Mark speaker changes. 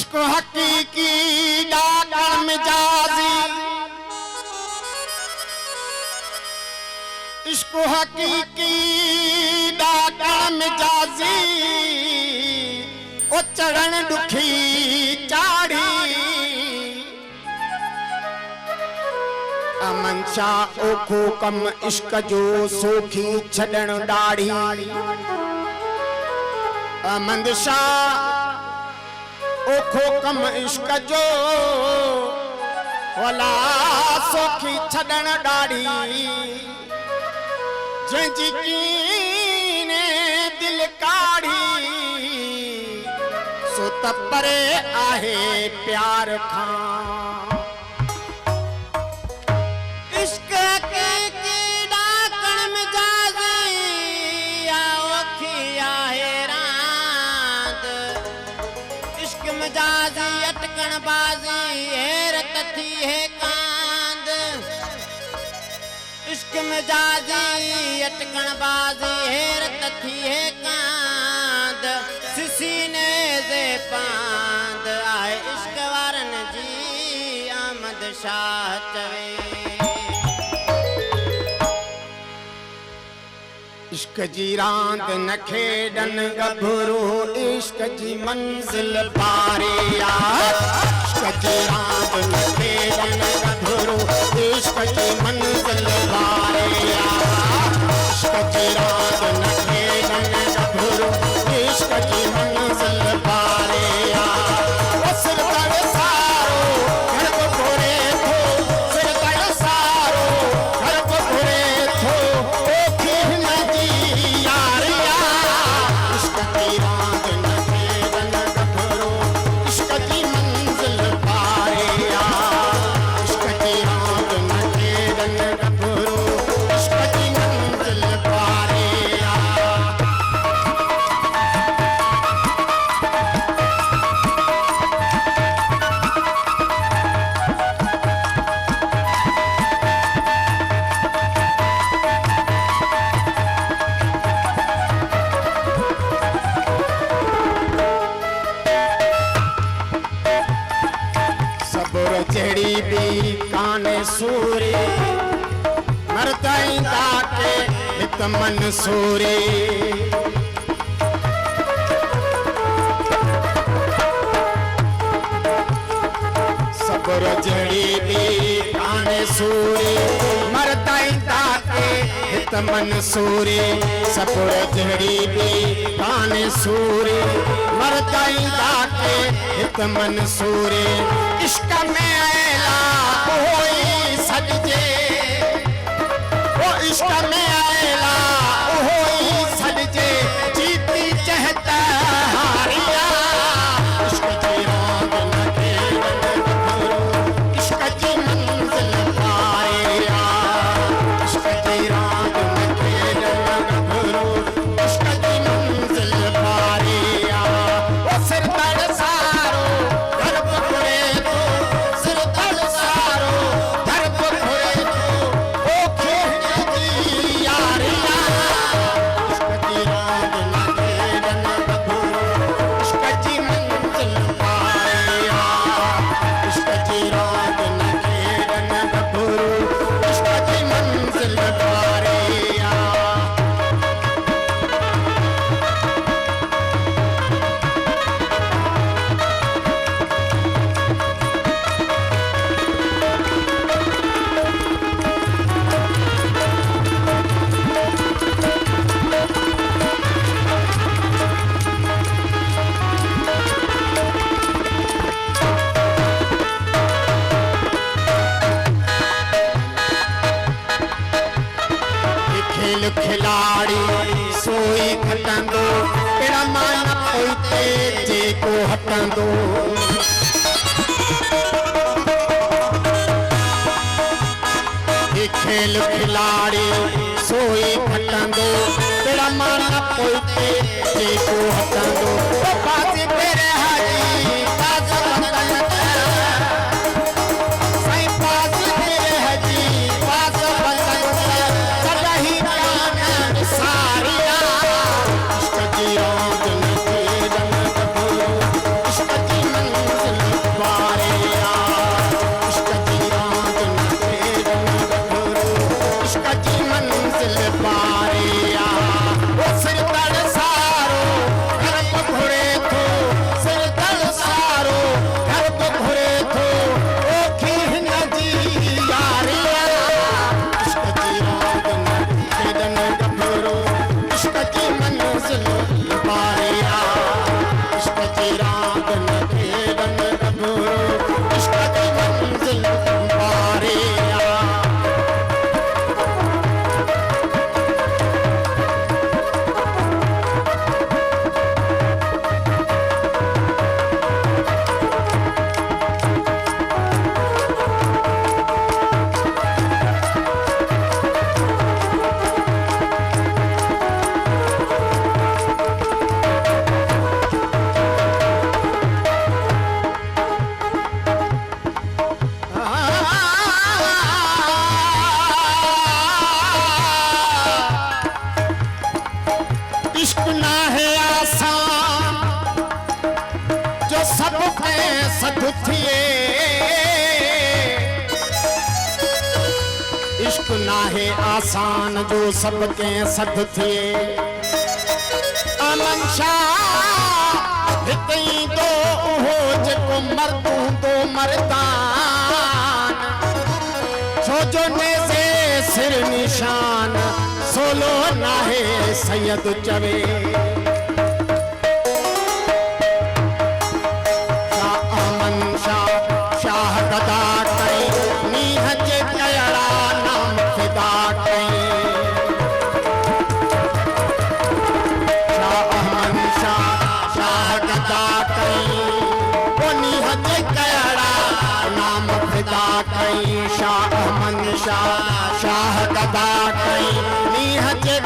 Speaker 1: इश्क हकीकी डाकण मिजाजी, इश्क हकीकी डाकण मिजाजी, ओ चढ़न दुखी चाड़ी। अमन शाह ओखो कम इश्क जो सोखी छड़न दाढ़ी। अमन शाह ओखो कम इश्क जो वला सोखी छड़न दाढ़ी। जंहिंजी कीने दिल काढ़ी, सो त परे आहे प्यार खां। इश्क हकीकी डाकण मिजाजी, या ओखी आहे रांद। इश्क मिजाजी अटकण बाजी, हैरत थी है कांद। इश्क मिजाजी अटकण बाजी, हैरत थी है कांद। सिसीने जे पांद आहे इश्क वारन जी, अहमद शाह चवे। इश्क जी रांद न खेडन गभरू, इश्क जी मंजिल पारे यार। इश्क जी रांद न खेडन गभरू, इश्क जी मंजिल पारे यार। इश्क जी रांद न खेडन गभरू, इश्क जी मंजिल पारे यार। ओ सिर कर सारो घर को घोरे थो, सिर कर सारो घर को घोरे थो। ओ खिन जी यार यार, इश्क की रात न खेडन गभरू, इश्क की मंजिल पारे यार। इश्क की रात न खेडन गभरू, इश्क की मंजिल पारे यार। सबुर जड़ी भी काने सूरी, मरदाइंदा के हित मंसूरी। सबुर जड़ी भी काने सूरी, मरदाइंदा के हित मंसूरी। सबुर जड़ी भी काने सूरी, मरदाइंदा के हित मंसूरी। इश्क में आएला कोई सजजे, वो इश्क में आएला कोई सजजे। जीती चाहता हारिया, इश्क की रात न खेडन गभरू, इश्क की मंजिल पारे यार। इश्क की रात न खेडन गभरू, इश्क की मंजिल पारे यार। वो सिर तर सारो घर पकड़े तो, सिर तर सारो घर पकड़े तो। ओ खेड जी यार यार, इश्क की रात न खेडन गभरू, इश्क की मंजिल पारे यार। इश्क की रात न खेडन गभरू, इश्क की मंजिल पारे यार। खेल खिलाड़ी सोई खटंदो, तेरा मान पोइते जेको हटंदो। खेल खिलाड़ी सोई खटंदो, तेरा मान पोइते जेको हटंदो। बाजी तेरे हाजी बाज वतन सही, बाजी तेरे हाजी बाज वतन सदही कान सारिया। इश्क की रात न खेडन गभरू, इश्क की मंजिल इश्क नाहे आसान जो सबके सद थिए अमन शाह हितई तो उहो जेको मर्दू तो मर्दान छोजो नेज़े सिर निशान सोलो नाहे सैयद चवे अमन शाह गदा कई नीह जे कयड़ा नाम फिदा कई अमन शाह गदा कई नीह जे कयड़ा नाम फिदा कई शाह अमन शाह गदा कई नीह जे